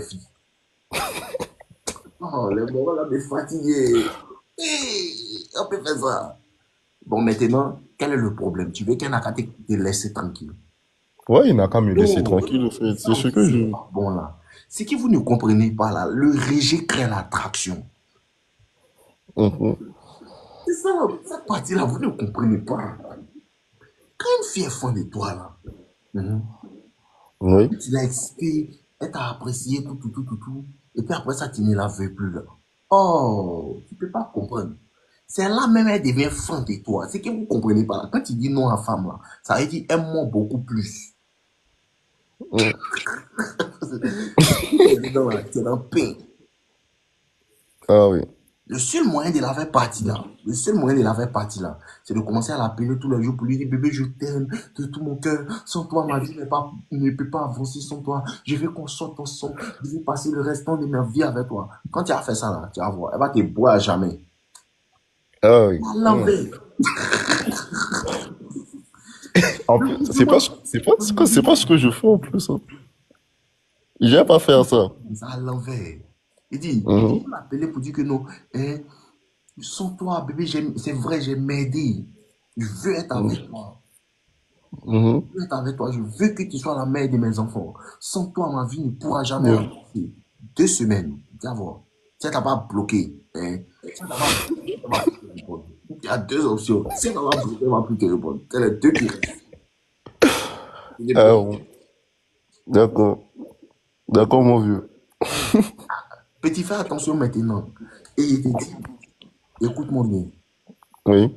filles. Oh, les moments là me fatigué. On peut faire ça. Bon, maintenant, quel est le problème? Tu veux qu'un académique te laisse tranquille? Ouais, il n'a qu'à me laisser Non, tranquille, en fait. ça C'est ce aussi, que c'est je... pas bon là. Ce que vous ne comprenez pas là, le rejet crée l'attraction. Mhm. C'est ça, cette partie-là, vous ne comprenez pas. Quand une fille est fan de toi là, Oui. tu l'as excité, elle t'a apprécié, tout. Et puis après ça, tu ne la veux plus là. Oh, tu ne peux pas comprendre. C'est là même, elle devient fan de toi. C'est que vous ne comprenez pas. Quand tu dis non à femme là, ça veut dire aime-moi beaucoup plus. Mm. C'est dans pain. Ah oui. Le seul moyen de la faire partir là, le seul moyen de la faire partir là, c'est de commencer à l'appeler tous les jours pour lui dire, bébé, je t'aime de tout mon cœur. Sans toi, ma vie ne peut pas avancer sans toi. Je veux qu'on sorte ensemble. Je veux passer le restant de ma vie avec toi. Quand tu as fait ça là, tu vas voir, elle va te boire à jamais. Ah oui. À Mm. l'envers. En Le plus, mouvement, c'est pas ce que je fais en plus, hein. J'aime pas faire ça. c'est à l'envers. Il dit, il Mhm. faut l'appeler pour dire que non, hein, sans toi, bébé, c'est vrai, j'ai m'aider. Je veux être avec Mhm. toi. Mhm. Je veux être avec toi. Je veux que tu sois la mère de mes enfants. Sans toi, ma vie ne pourra jamais Yeah. avancer. 2 semaines, tu vas voir. Si elle t'a pas bloqué, hein, si elle t'a pas bloqué, elle va plus te répondre. Il y a deux options. Si elle t'a pas bloqué, elle va plus te répondre. C'est les deux qui restent. Il n'est Ah pas- bon. D'accord. D'accord, mon vieux. Petit, fais attention maintenant. Et il te dit, écoute-moi bien. Oui.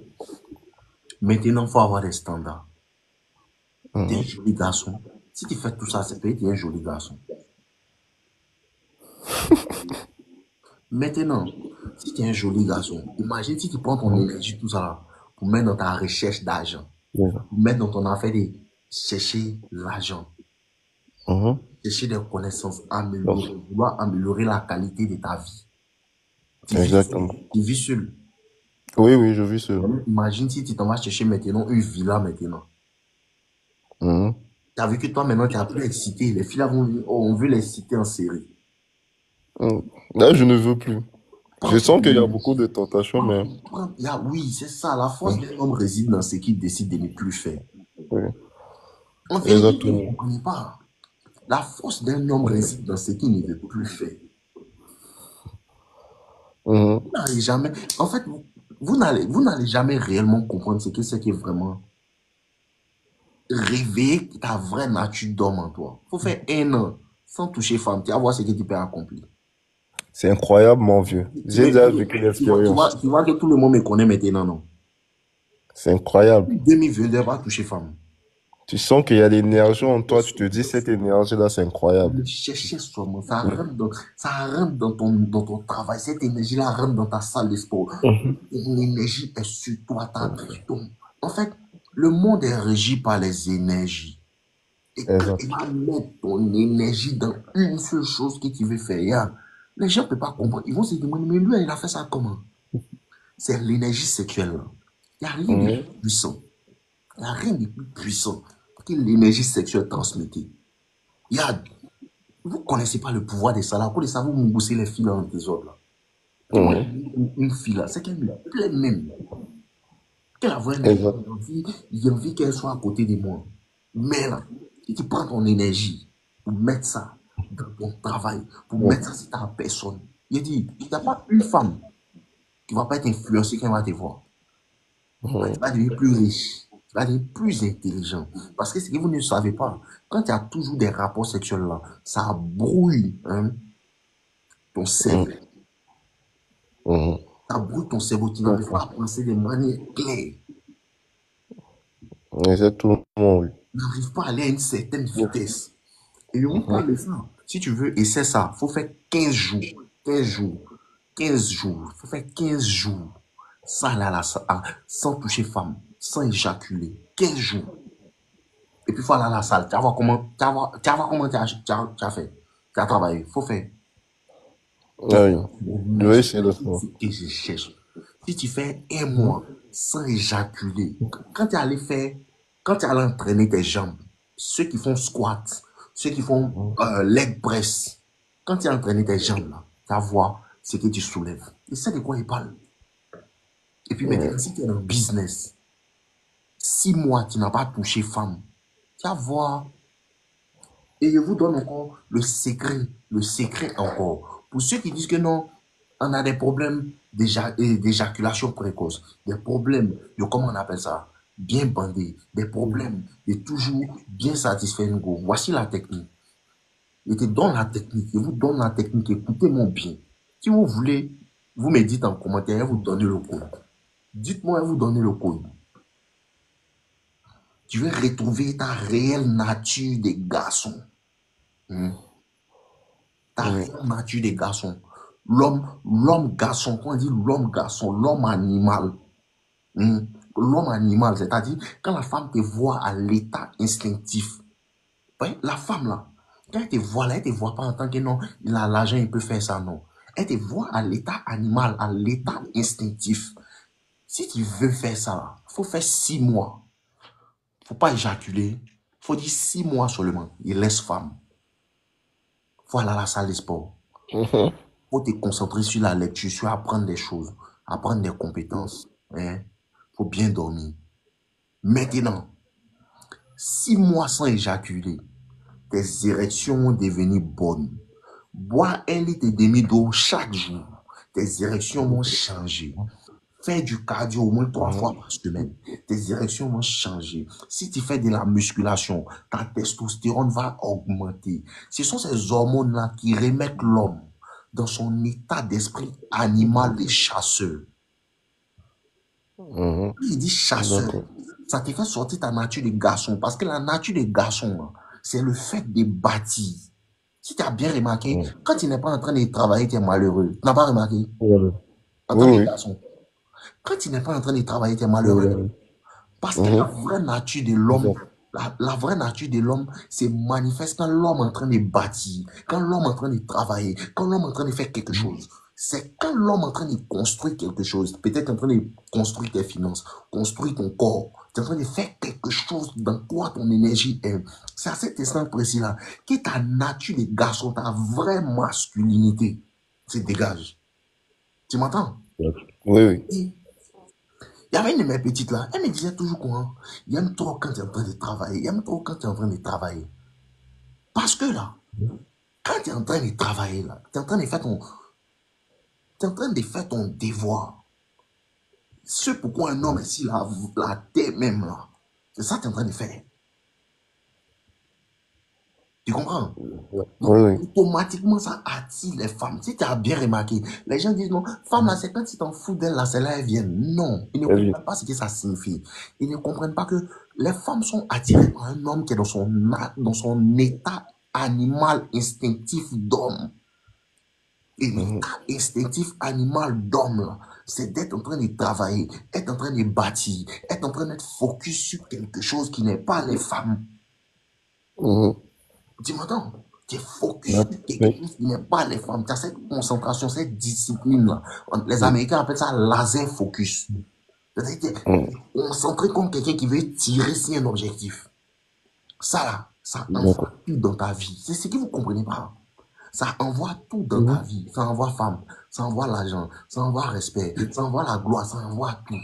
Maintenant, il faut avoir des standards. T'es un Mhm. joli garçon. Si tu fais tout ça, c'est peut-être un joli garçon. Maintenant, si tu es un joli garçon, imagine si tu prends ton Mhm. énergie, tout ça, là, pour mettre dans ta recherche d'argent, Yeah. pour mettre dans ton affaire de chercher l'argent, Mhm. chercher des connaissances, Donc, améliorer, vouloir améliorer la qualité de ta vie. Tu vis seul. exactement. Tu vis seul. Oui, oui, je vis sûr. Imagine si tu t'en vas chercher maintenant une villa maintenant. Mhm. Tu as vu que toi maintenant tu n'as plus excité. Les filles là on veut les citer en série. Mhm. Là, je ne veux plus. Je Prends ton sens qu'il y a beaucoup énergie. de tentations, mais... Oui, c'est ça. La force Mhm. d'un homme réside dans ce qu'il décide de ne plus faire. Oui, En vérité, vous ne exactement. comprenez pas. La force d'un homme réside dans ce qu'il ne veut plus faire. Mhm. Vous n'allez jamais, en fait, vous n'allez jamais réellement comprendre ce que c'est que vraiment réveiller ta vraie nature d'homme en toi. Il faut faire 1 an sans toucher femme. Tu vas voir ce que tu peux accomplir. C'est incroyable, mon vieux. J'ai déjà vécu l'expérience. Tu vois que tout le monde me connaît maintenant, non? C'est incroyable. 2022, pas toucher femme. Tu sens qu'il y a l'énergie en toi. Tu te dis, cette énergie-là, c'est incroyable. Le chercher soi-même, Mhm. ça rentre dans ton travail. Cette énergie-là rentre dans ta salle de sport. Mhm. L'énergie est sur toi, en fait, le monde est régi par les énergies. Et quand tu Exact. vas mettre ton énergie dans une seule chose que tu veux faire, les gens ne peuvent pas comprendre. Ils vont se demander, mais lui, il a fait ça comment? C'est l'énergie sexuelle, là. Il n'y a rien de plus Mhm. puissant. Il n'y a rien de plus puissant que l'énergie sexuelle transmettée. Il y a, vous ne connaissez pas le pouvoir de ça, là. Pour ça, vous moussez les fils en désordre, là. Que moi, Mhm. une fille, là, c'est qu'elle me plaît même. Qu'elle a vraiment Exact. j'ai envie qu'elle soit à côté de moi. Mais là, si tu prends ton énergie pour mettre ça dans ton travail, pour mettre ça Mhm. sur ta personne, il dit, il n'y a pas une femme qui ne va pas être influencée quand elle va te voir. Tu Mhm. vas devenir plus riche, tu vas devenir plus intelligent. Parce que ce que vous ne savez pas, quand tu as toujours des rapports sexuels là, ça brouille hein, ton cerveau. Mhm. Mhm. Ça brouille ton cerveau, tu n'arrives pas D'accord. à penser de manière claire. Exactement, oui. Tu n'arrives pas à aller à une certaine Yes. vitesse. Et je vous Mhm. parle de ça. Si tu veux, et c'est ça, il faut faire 15 jours. 15 jours. 15 jours. Il faut faire 15 jours. Sans aller à la salle, sans toucher femme, sans éjaculer. 15 jours. Et puis il faut aller à la salle. Tu vas voir comment tu vas voir comment tu as fait. Tu as travaillé. Il faut faire. Ah oui. Je vais Mais essayer de faire. ce que je cherche. Si tu fais un Mhm. mois sans éjaculer, quand tu es allé faire, quand tu es allé entraîner tes jambes, ceux qui font squat, ceux qui font Mhm. leg press, Quand tu as entraîné tes jambes, là, tu vas voir ce que tu soulèves. Et c'est de quoi il parle. Et puis maintenant, si tu es dans le business, 6 mois, tu n'as pas touché femme, tu vas voir. Et je vous donne encore le secret encore. Pour ceux qui disent que non, on a des problèmes d'éjaculation précoce, des problèmes de, comment on appelle ça, bien bandé, des problèmes de toujours bien satisfaire une go. Voici la technique. Je te donne la technique, je vous donne la technique, écoutez-moi bien. Si vous voulez, vous me dites en commentaire, vous donnez le code. Dites-moi, vous donnez le code. Tu veux retrouver ta réelle nature des garçons. Ta réelle nature des garçons. L'homme garçon, quand on dit l'homme garçon, l'homme animal. L'homme animal, c'est-à-dire quand la femme te voit à l'état instinctif. Ouais, la femme là, quand elle te voit là, elle te voit pas en tant que non, l'argent il peut faire ça, non. Elle te voit à l'état animal, à l'état instinctif. Si tu veux faire ça, il faut faire 6 mois. Faut pas éjaculer. Faut dire 6 mois seulement. Il laisse femme. Faut aller à la salle de sport. Faut te concentrer sur la lecture, sur apprendre des choses, apprendre des compétences. Hein? Faut bien dormir. Maintenant, 6 mois sans éjaculer, tes érections vont devenir bonnes. Bois 1,5 litre d'eau chaque jour. Tes érections vont changer. Fais du cardio au moins 3 fois par semaine. Tes érections vont changer. Si tu fais de la musculation, ta testostérone va augmenter. Ce sont ces hormones-là qui remettent l'homme dans son état d'esprit animal des chasseurs. Il dit chasseur. D'accord. Ça te fait sortir ta nature de garçon. Parce que la nature des garçons, c'est le fait de bâtir. Si tu as bien remarqué, quand tu n'es pas en train de travailler, tu es malheureux. Tu n'as pas remarqué? Voilà. En tant Oui, que oui. garçon. Quand tu n'es pas en train de travailler, tu es malheureux. Oui, Parce que la oui. vraie nature de l'homme, la vraie nature de l'homme se manifeste quand l'homme est en train de bâtir, quand l'homme est en train de travailler, quand l'homme est en train de faire quelque chose. C'est quand l'homme est en train de construire quelque chose, peut-être en train de construire tes finances, construire ton corps, tu es en train de faire quelque chose dans quoi ton énergie est. C'est à cet instant précis-là que ta nature de garçon, ta vraie masculinité se dégage. Tu m'entends? Oui, oui. Et il y avait une de mes petites là, elle me disait toujours quoi? Il aime trop quand tu es en train de travailler. Il aime trop quand tu es en train de travailler. Parce que là, quand tu es en train de travailler là, tu es en train de faire tu es en train de faire ton devoir. Ce pourquoi un homme est ici, la terre même là, c'est ça que tu es en train de faire. Tu comprends? Oui, Donc, oui. automatiquement, ça attire les femmes. Si tu as bien remarqué, les gens disent non, femme là, c'est quand tu t'en fous d'elle là, c'est là, elles viennent. Non, ils ne Très bien. comprennent pas ce que ça signifie. Ils ne comprennent pas que les femmes sont attirées par un homme qui est dans son état animal instinctif d'homme. Et l'état instinctif animal d'homme là, c'est d'être en train de travailler, être en train de bâtir, être en train d'être focus sur quelque chose qui n'est pas les femmes. Tu m'entends? Tu es focus sur quelque Oui. chose qui n'est pas les femmes. Tu as cette concentration, cette discipline-là. Les Américains appellent ça laser focus. C'est-à-dire que tu es concentré comme quelqu'un qui veut tirer sur un objectif. Ça là, ça envoie D'accord. tout dans ta vie. C'est ce que vous ne comprenez pas. Ça envoie tout dans ta vie. Ça envoie femme, ça envoie l'argent, ça envoie respect, ça envoie la gloire, ça envoie tout.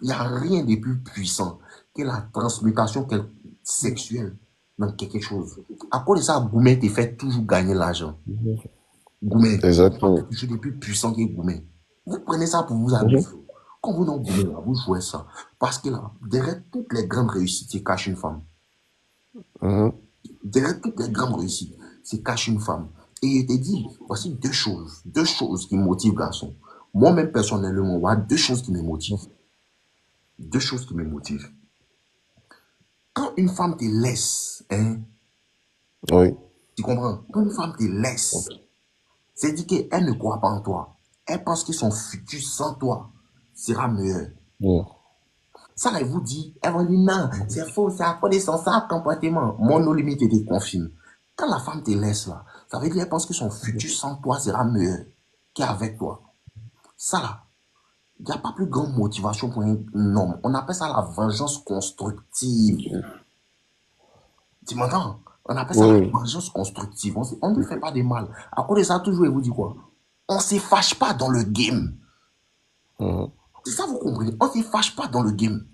Il n'y a rien de plus puissant que la transmutation sexuelle dans quelque chose. À cause de ça, Goumet te fait toujours gagner l'argent. Goumet, il n'y a pas Exactement. quelque chose de plus puissant que Goumet. Vous prenez ça pour vous amuser. Quand vous n'en Goumet, là, vous jouez ça. Parce que là, derrière toutes les grandes réussites, il cache une femme. Derrière toutes les grandes réussites, c'est cache une femme. Et il te dit, voici deux choses qui motivent garçon. Moi-même, personnellement, voilà deux choses qui me motivent. Deux choses qui me motivent. Quand une femme te laisse, hein, Oui. tu comprends? Quand une femme te laisse, c'est dit qu'elle ne croit pas en toi. Elle pense que son futur sans toi sera meilleur. Ça, elle vous dit, elle va dire non, c'est faux, c'est à cause de son sale comportement. Mon limite te confirme. Quand la femme te laisse là, ça veut dire qu'elle pense que son futur sans toi sera meilleur qu'avec toi. Ça là, il n'y a pas plus grande motivation pour un homme. On appelle ça la vengeance constructive. Tu m'entends? On appelle ça Oui, la oui. vengeance constructive. On ne fait pas de mal. À cause de ça, toujours, il vous dit quoi? On ne se fâche pas dans le game. Mhm. C'est ça, vous comprenez? On ne se fâche pas dans le game.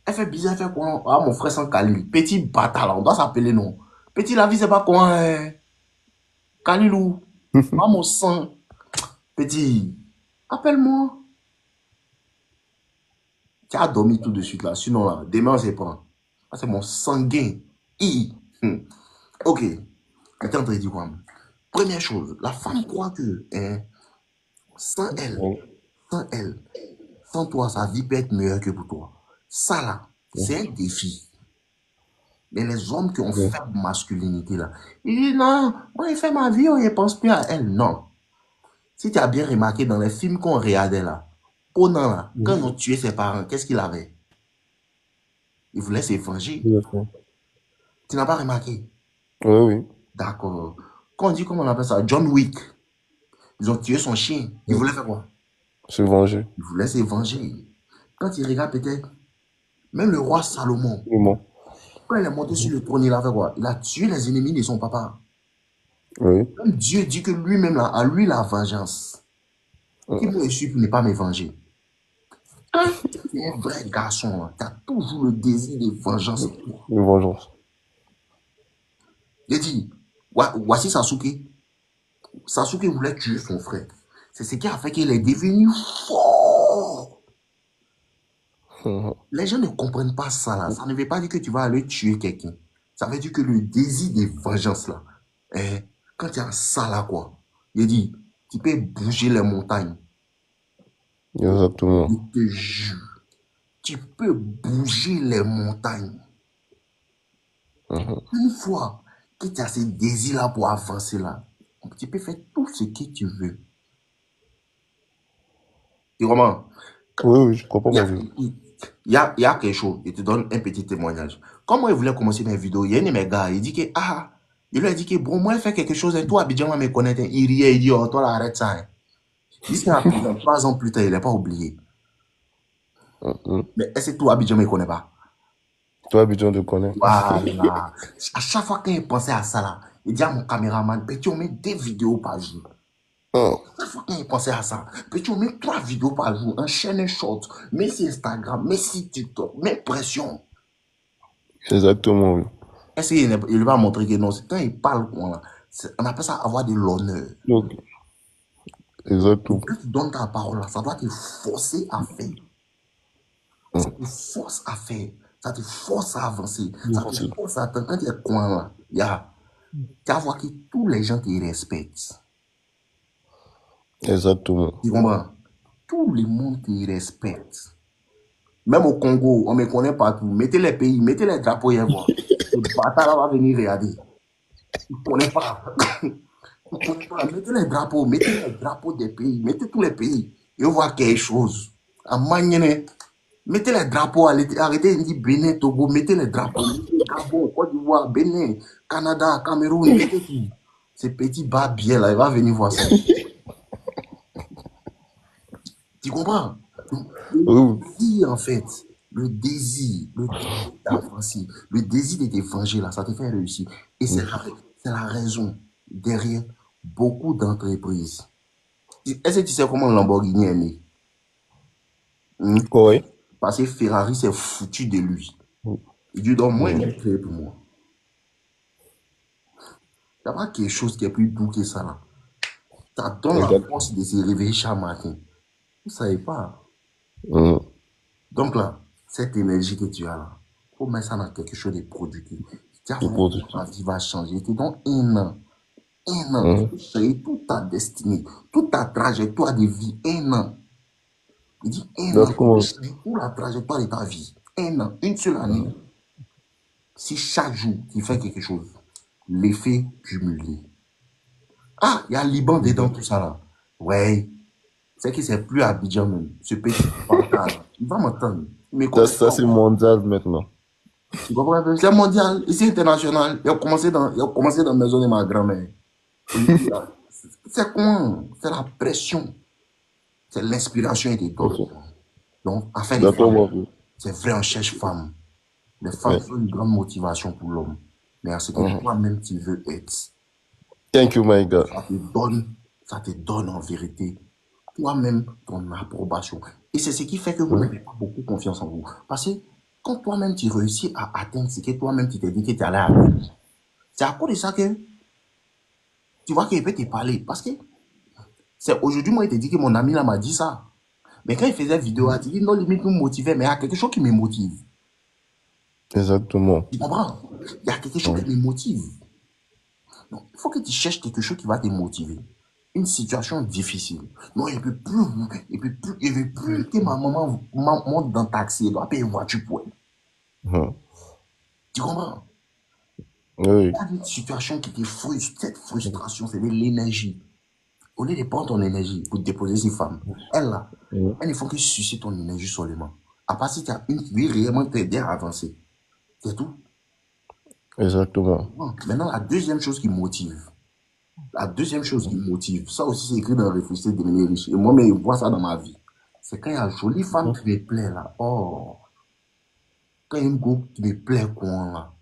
Elle fait bizarre, elle fait quoi? Ah, mon frère sans Khalil. Petit bâtard, là, on doit s'appeler non. Petit, la vie, c'est pas quoi, hein? Khalilou. Ah, mon sang. Petit, appelle-moi. Tu as dormi tout de suite, là. Sinon, là, demain, on se prend. Ah, c'est mon sanguin. Ok. J'étais en train de dire quoi? Première chose, la femme croit que, hein, sans elle, Oui. sans elle, sans toi, sa vie peut être meilleure que pour toi. Ça, là, Oui. c'est un défi. Mais les hommes qui ont Oui. faible masculinité, là, ils disent non, moi, il fait ma vie, on ne pense plus à elle. Non. Si tu as bien remarqué dans les films qu'on regardait là, Conan là, quand ils ont tué ses parents, qu'est-ce qu'il avait? Il voulait se venger. Tout à fait. Tu n'as pas remarqué? Oui, oui. D'accord. Quand on dit, comment on appelle ça? John Wick. Ils ont tué son chien. Il Oui. voulait faire quoi? Se venger. Il voulait se venger. Quand il regarde peut-être, même le roi Salomon, Vraiment. quand il est monté sur le trône, il a fait quoi? Il a tué les ennemis de son papa. Oui. Même Dieu dit que lui-même, a lui la vengeance. Qui Mhm. me suit pour ne pas me venger? Hein? C'est un vrai garçon. Tu as toujours le désir de vengeance. De vengeance. Il dit, voici Sasuke. Sasuke voulait tuer son frère. C'est ce qui a fait qu'il est devenu fort. Mhm. Les gens ne comprennent pas ça là. Ça ne veut pas dire que tu vas aller tuer quelqu'un. Ça veut dire que le désir de vengeance là, eh, quand tu as ça là quoi, il dit, tu peux bouger les montagnes. Je Exactement. te jure, tu peux bouger les montagnes. Mhm. Une fois que tu as ce désir là pour avancer là, tu peux faire tout ce que tu veux. Et vraiment, Oui, oui, je comprends il y ma a, vie. il y a quelque chose. Je te donne un petit témoignage. Comme moi, il voulait commencer mes vidéos, il y a un de mes gars, il dit que, ah, il lui a dit que, bon, moi, il fait quelque chose, et toi, Abidjan, moi, me connaître. Il riait, il dit, oh, toi, là, arrête ça. Hein. Jusqu'à présent, 3 ans plus tard, il n'est pas oublié. Mhm. Mais est-ce que toi, Abidjan, me connaît pas? Toi, Abidjan, te connais. Voilà. À chaque fois qu'il pensait à ça, là, il dit à mon caméraman, petit, on met 2 vidéos par jour. Oh, Chaque fois qu'il pensait à ça, petit, on met 3 vidéos par jour, enchaîne un short, mais sur Instagram, mais sur TikTok, mais pression. exactement, oui. Est-ce qu'il ne va montrer que non, c'est quand il parle, on appelle ça avoir de l'honneur. Donc, exactement. Quand tu donnes ta parole, là, ça doit te forcer à faire. Ça Mhm. te force à faire. Ça te force à avancer. Ça te Merci. force à attendre. Quand tu es coin là, tu vas voir que tous les gens te respectent. Exactement. Tu comprends? Tout le monde te respecte. Même au Congo, on me connaît partout. Mettez les pays, mettez les drapeaux et voir. Le bâtard là va venir regarder. Il ne connaît pas. Il ne connaît pas. Mettez les drapeaux des pays, mettez tous les pays. Et on voit quelque chose. À Magné, mettez les drapeaux, arrêtez de dire Bénin, Togo, mettez les drapeaux. Mettez Gabon, Côte d'Ivoire, Bénin, Canada, Cameroun, mettez tout. Ces petits barbiers là, il va venir voir ça. Tu comprends? Donc, le Oui, oui. désir, en fait, le désir d'avancer, le désir de te venger, là, ça te fait réussir. Et c'est la raison derrière beaucoup d'entreprises. Est-ce que tu sais comment Lamborghini est né? Hmm? Oui. Parce que Ferrari s'est foutu de lui. Oui. Il dit, donc, moi, il Mhm. est créé pour moi. Il n'y a pas quelque chose qui est plus doux que ça, là. Ça donne la Exact. force de se réveiller chaque matin. Vous ne savez pas. Mhm. Donc là, cette énergie que tu as là, il faut mettre ça dans quelque chose de productif. Tu vas Je voir produis. comment ta vie va changer. Tu te donnes un an. Un an. Tu Mhm. peux changer toute ta destinée, toute ta trajectoire de vie. Un an. Il dit un an. Tu peux Exactement. changer toute la trajectoire de ta vie. Un an. Une seule année. Si chaque jour, tu fais quelque chose, l'effet cumulé. Ah, il y a Liban dedans, tout ça là. Ouais. C'est que c'est plus Abidjan même. Ce petit bâtard là. Il va m'entendre. Il me Ça, connaît ça pas. c'est mondial maintenant. Tu comprends un peu? C'est mondial, ici international. Il a commencé dans la maison de ma grand-mère. Aujourd'hui, là, c'est comment? C'est la pression. C'est l'inspiration et des Ok. d'autres. Donc, afin des D'accord, femmes, mon vieux. c'est vrai, on cherche femmes. Les femmes Ouais. sont une grande motivation pour l'homme. mais à ce que Mhm. toi-même tu veux être. Thank you, my God. Ça te donne, ça te donne en vérité toi-même ton approbation. Et c'est ce qui fait que vous Mhm. n'avez pas beaucoup confiance en vous. Parce que quand toi-même tu réussis à atteindre ce que toi-même tu t'es dit que tu allais atteindre, c'est à cause de ça que tu vois qu'il peut te parler. Parce que c'est aujourd'hui, moi, il te dit que mon ami là m'a dit ça. Mais quand il faisait vidéo, il dit non, limite nous motiver, mais il y a quelque chose qui me motive. Exactement. Tu comprends? Il y a quelque chose qui Mhm. me motive. Donc, il faut que tu cherches quelque chose qui va te motiver. Une situation difficile. Non, il veut plus que ma maman monte dans le taxi, elle doit payer une voiture pour elle. Mhm. Tu comprends? Oui. Il y a une situation qui te frustre. Cette frustration, c'est de l'énergie. Au lieu de prendre ton énergie pour déposer ces femmes, elles là, Mhm. elles ne font que sucer ton énergie seulement. À part si tu as une qui veut réellement t'aider à avancer. C'est tout. Exactement. Bon, maintenant, la deuxième chose qui motive, la deuxième chose qui motive, ça aussi c'est écrit dans Réfléchir, devenir riche. Et moi-même, je vois ça dans ma vie. C'est quand il y a une jolie femme qui me plaît là. Oh, quand il y a une go qui me plaît, quoi là.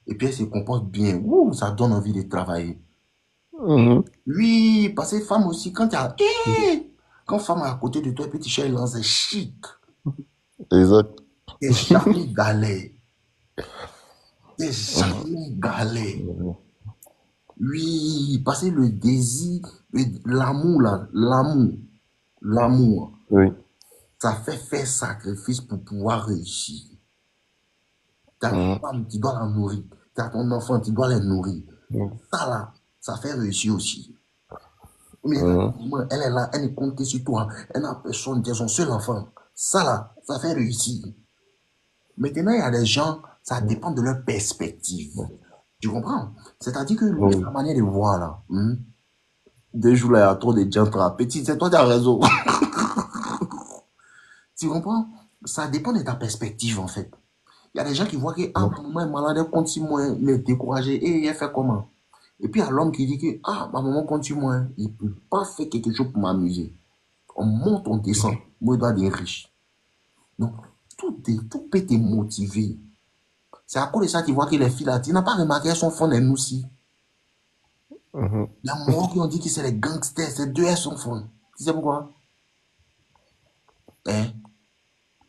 Et puis elle se comporte bien. Ouh, ça donne envie de travailler. Mhm. Oui, parce que femme aussi, quand tu as. Quand femme est à côté de toi, et puis tu cherches dans c'est chic. Exact. T'es jamais galère. T'es Mhm. jamais galère. Mhm. Oui, parce que le désir, l'amour là, l'amour, Oui. ça fait faire sacrifice pour pouvoir réussir. Ta Mhm. femme, tu dois la nourrir. T'as ton enfant, tu dois les nourrir. Mhm. Ça là, ça fait réussir aussi. Mais Mhm. elle est là, elle ne compte que sur toi. Elle n'a personne, tu es son seul enfant. Ça là, ça fait réussir. Maintenant, il y a des gens, ça dépend de leur perspective. Tu comprends? C'est-à-dire que lui, Oui. sa manière de voir là, 2 jours là, il y a trop de gens petit, c'est toi qui as raison. Tu comprends? Ça dépend de ta perspective en fait. Il y a des gens qui voient que, ah, Mhm. ma maman est malade, elle compte sur moi, il est découragé, et elle fait comment? Et puis il y a l'homme qui dit que, ah, ma maman compte sur moi, il ne peut pas faire quelque chose pour m'amuser. On monte, on descend. Moi, je dois être riche. Donc, tout peut te motiver. C'est à cause de ça que tu vois que les filles là, tu n'as pas remarqué, elles sont fonds des noussis. Mhm. Il y a morts qui ont dit que c'est les gangsters, ces deux elles sont fonds. Tu sais pourquoi? Hein?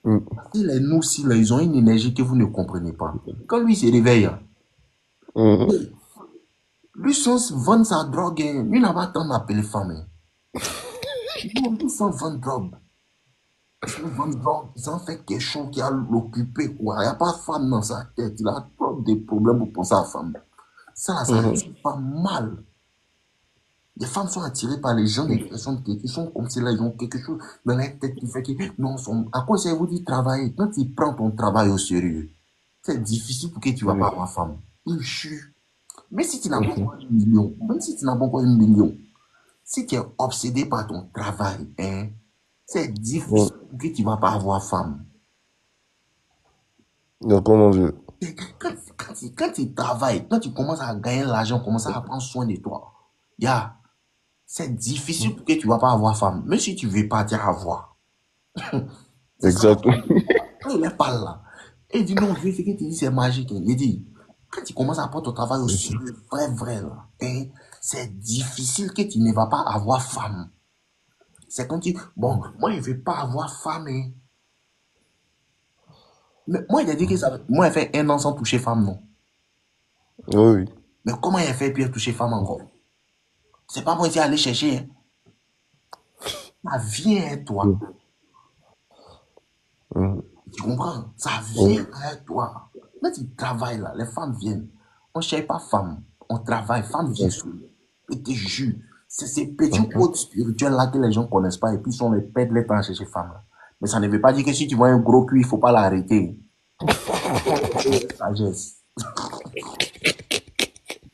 Mhm. Parce que les noussis là, ils ont une énergie que vous ne comprenez pas. Quand lui se réveille, hein, Mhm. lui sans vendre sa drogue, hein, lui n'a pas le temps d'appeler femme. Hein. Non, lui sans vendre drogue. Sans vendre drogue, sans faire quelque chose qui a l'occupé, quoi. Il n'y a pas de femme dans sa tête. Il a trop de problèmes pour penser à la femme. Ça, là, ça Mhm. tue pas mal. Les femmes sont attirées par les gens qui sont comme cela, ils ont quelque chose dans leur tête qui fait que non, à quoi ça vous dit travailler? Quand tu prends ton travail au sérieux, c'est difficile pour que tu ne vas pas Oui. avoir femme. Il chute. Mais si tu n'as pas Mhm. encore 1 million, même si tu n'as pas encore 1 million, si tu es obsédé par ton travail, hein, c'est Mhm. difficile pour que tu ne vas pas avoir femme. Donc, comment dire? Quand tu travailles, quand tu commences à gagner l'argent, commences à prendre soin de toi, yeah, c'est difficile pour que tu ne vas pas avoir femme. Même si tu ne veux pas, tu vas avoir. C'est ça. Exact. Quand il parle là, et il dit non, je sais que tu dis c'est magique. Il dit, quand tu commences à prendre ton travail au sérieux, vrai, vrai, là, hein, c'est difficile que tu ne vas pas avoir femme. C'est quand tu, bon, moi, je ne veux pas avoir femme, hein. Mais moi, il a dit que ça, moi, il fait 1 an sans toucher femme, non. Oui, oui. Mais comment il a fait pour toucher femme encore? C'est pas moi qui aller chercher, hein. Ça vient à toi. Mhm. Tu comprends? Ça vient Oui. à toi. Quand tu travailles là, les femmes viennent. On ne cherche pas femme. On travaille. Femme vient Mhm. sur nous. Et te jure. C'est ces petits Mhm. codes spirituels là que les gens ne connaissent pas et puis ils sont les perdent les temps à chercher femme là. Mais ça ne veut pas dire que si tu vois un gros cul, il ne faut pas l'arrêter. Sagesse.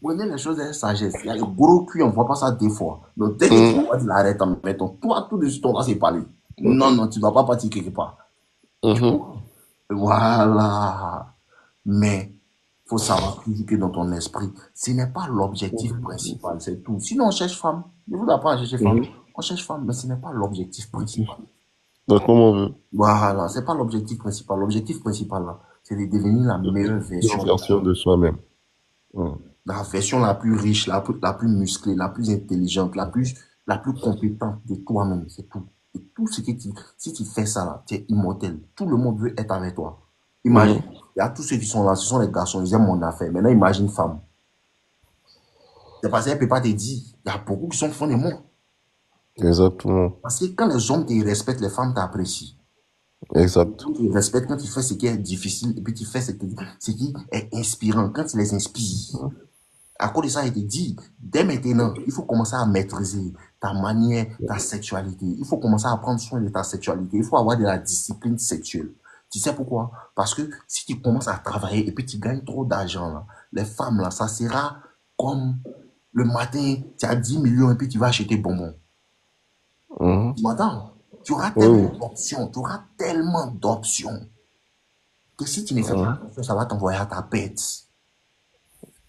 Prenez les choses avec sagesse. Il y a le gros cul, on ne voit pas ça 2 fois. Donc dès que tu Mhm. vois, tu l'arrêtes en mettant. Toi, tout de suite, on va se parler. Non, non, tu ne dois pas partir quelque part. Mhm. Voilà. Mais il faut savoir toujours que dans ton esprit, ce n'est pas l'objectif principal, c'est tout. Sinon, on cherche femme. Je vous apprends à chercher femme. Mhm. On cherche femme, mais ce n'est pas l'objectif principal. Donc, comment on veut? Voilà, c'est pas l'objectif principal. L'objectif principal, là, c'est de devenir la meilleure Une version de version toi. de soi-même. Mhm. La version la plus riche, la plus musclée, la plus intelligente, la plus compétente de toi-même, c'est tout. Et tout ce que si tu fais ça là, tu es immortel. Tout le monde veut être avec toi. Imagine, Mhm. il y a tous ceux qui sont là, ce sont les garçons, ils aiment mon affaire. Maintenant, imagine femme. C'est parce qu'elle ne peut pas te dire, il y a beaucoup qui sont fond de moi. Exactement. Parce que quand les hommes te respectent, les femmes t'apprécient. Exact. Quand tu les respectes, quand tu fais ce qui est difficile, et puis tu fais ce qui est inspirant, quand tu les inspires. Mhm. À cause de ça, il te dit, dès maintenant, il faut commencer à maîtriser ta manière, ta sexualité. Il faut commencer à prendre soin de ta sexualité. Il faut avoir de la discipline sexuelle. Tu sais pourquoi? Parce que si tu commences à travailler et puis tu gagnes trop d'argent, là, les femmes, là, ça sera comme le matin, tu as 10 millions et puis tu vas acheter bonbons. Mhm. Tu m'entends? Tu auras Oui, tellement oui. d'options, tu auras tellement d'options que si tu ne fais pas Mhm. attention, ça va t'envoyer à ta bête.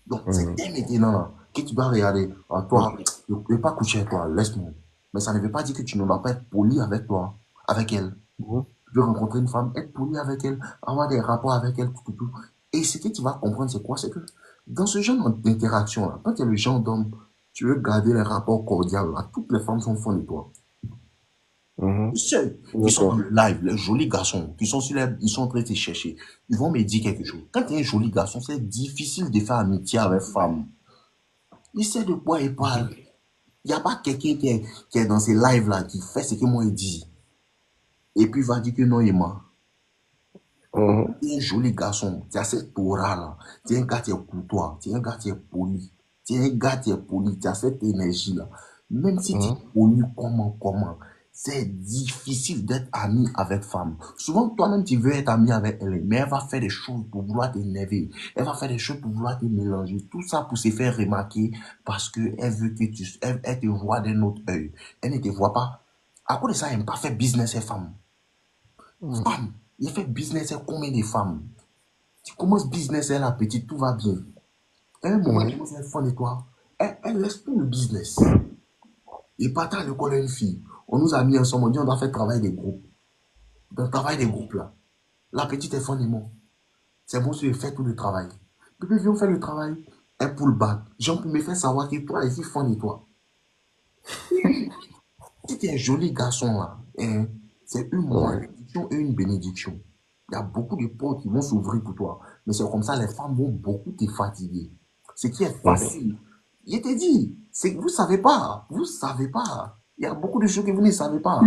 Donc, c'est Mhm. dès maintenant que tu dois regarder. Ah, toi, Mhm. je ne peux pas coucher avec toi, laisse-moi. Mais ça ne veut pas dire que tu ne dois pas être poli avec toi, avec elle. Mhm. Tu veux rencontrer une femme, être poli avec elle, avoir des rapports avec elle, tout, tout, tout. Et ce que tu vas comprendre, c'est quoi? C'est que dans ce genre d'interaction-là, quand tu es le genre d'homme, tu veux garder les rapports cordiaux, là, toutes les femmes sont fond de toi. Mhm. Ceux qui sont dans D'accord. le live, les jolis garçons, qui sont sur les, ils sont en train de te chercher, ils vont me dire quelque chose. Quand tu es un joli garçon, c'est difficile de faire amitié avec femme. Il sait de quoi il parle. Il n'y a pas quelqu'un qui est dans ces lives-là, qui fait ce que moi il dit, et puis va dire que non, il ment. Mhm. Tu es un joli garçon, tu as cette aura-là, tu es un gars qui est courtois, tu es un gars qui est poli, tu es un gars qui est poli, tu as cette énergie-là. Même si tu es Mhm. poli, comment, c'est difficile d'être ami avec femme. Souvent, toi-même, tu veux être ami avec elle, mais elle va faire des choses pour vouloir t'énerver. Elle va faire des choses pour vouloir te mélanger. Tout ça pour se faire remarquer parce qu'elle veut que elle te voit d'un autre œil. Elle ne te voit pas. À cause de ça, elle n'aime pas faire business avec femme. Mhm. Femme, il fait business avec combien de femmes? Tu commences business, elle la petite, tout va bien. À un moment, elle Mhm. commence à être fan de toi. Elle laisse tout le business. Et partant à l'école, une fille. On nous a mis ensemble, on dit on doit faire travail des groupes. Dans le travail des groupes là, la petite est fan de moi. C'est bon, je fais tout le travail. Puis viens faire le travail. Elle pull back. Jean pour me faire savoir que toi, je suis fan de toi. Si tu es un joli garçon là, hein, c'est une Mhm. malédiction et une bénédiction. Il y a beaucoup de portes qui vont s'ouvrir pour toi. Mais c'est comme ça, les femmes vont beaucoup te fatiguer. Ce qui est Mhm. facile, je te dis, c'est que vous ne savez pas. Vous ne savez pas. Il y a beaucoup de choses que vous ne savez pas.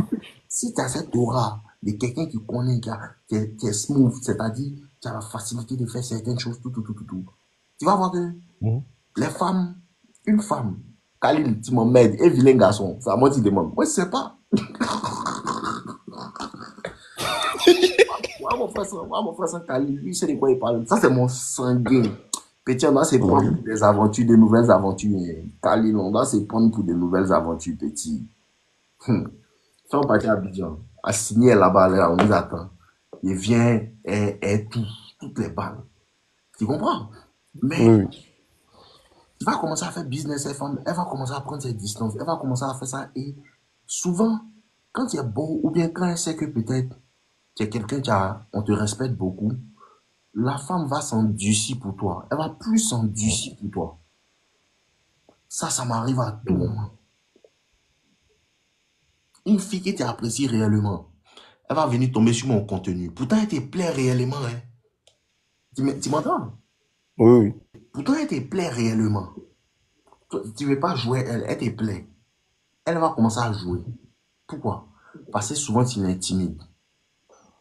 Si tu as cette aura de quelqu'un qui connaît, qui est smooth, c'est-à-dire qui a la facilité de faire certaines choses, tout, tu vas voir que Mhm. les femmes, une femme, Khalil, tu m'emmènes, un vilain garçon, c'est à moi qui demande. Moi, je ne sais pas. Moi, mon frère, c'est Khalil. Lui, c'est de quoi il parle. Ça, c'est mon sanguin. Petit, on doit se prendre Mhm. pour des aventures, de nouvelles aventures. Khalil, on doit se prendre pour de nouvelles aventures, petit. Si on partit à Abidjan, à signer là-bas, là, on nous attend. Il vient et tout, toutes les balles. Tu comprends? Oui, Mais oui. il va commencer à faire business avec femme, elle va commencer à prendre ses distances, elle va commencer à faire ça. Et souvent, quand il est beau, ou bien quand elle sait que peut-être tu es quelqu'un on te respecte beaucoup, la femme va s'endurcir pour toi. Elle va plus s'endurcir pour toi. Ça m'arrive à tout Mhm. moment. Une fille qui t'apprécie réellement, elle va venir tomber sur mon contenu. Pourtant, elle te plaît réellement. Hein. Tu m'entends? Oui, oui. Pourtant, elle te plaît réellement. Tu ne veux pas jouer elle, elle te plaît. Elle va commencer à jouer. Pourquoi? Parce que souvent, tu l'intimides.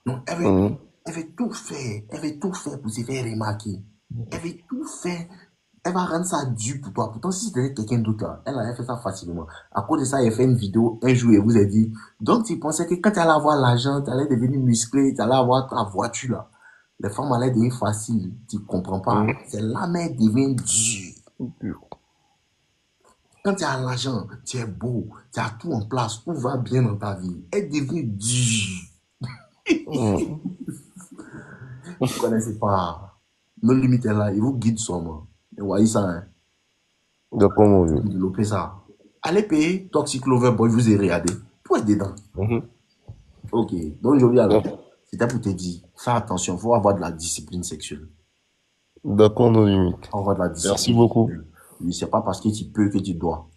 Donc, Mhm. elle veut tout faire. Elle veut tout faire pour se faire remarquer. Elle veut tout faire. Elle va rendre ça dur pour toi. Pourtant, si c'était quelqu'un d'autre là, elle allait faire ça facilement. À cause de ça, elle fait une vidéo un jour et vous a dit, donc tu pensais que quand tu allais avoir l'argent, tu allais devenir musclé, tu allais avoir ta voiture là. Les femmes allaient devenir faciles. Tu comprends pas. Mhm. C'est là, mais elle devient dure. Quand tu as l'argent, tu es beau, tu as tout en place, tout va bien dans ta vie. Elle devient dure. Mhm. Vous ne connaissez pas. Nos limites est là, il vous guide sûrement. Et vous voyez ça, hein? D'accord, mon vieux. Développer ça. Allez payer Toxic Lover Boy, vous avez regardé. Tout est dedans. Mhm. Ok. Donc aujourd'hui, alors, D'accord. c'était pour te dire, fais attention, il faut avoir de la discipline sexuelle. D'accord, nos limites. Avoir de la Merci discipline. beaucoup. Oui, c'est pas parce que tu peux que tu dois.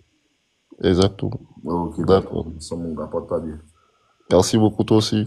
Exactement. Ok, donc, D'accord. ça, mon gars, porte-toi bien. Merci beaucoup, toi aussi.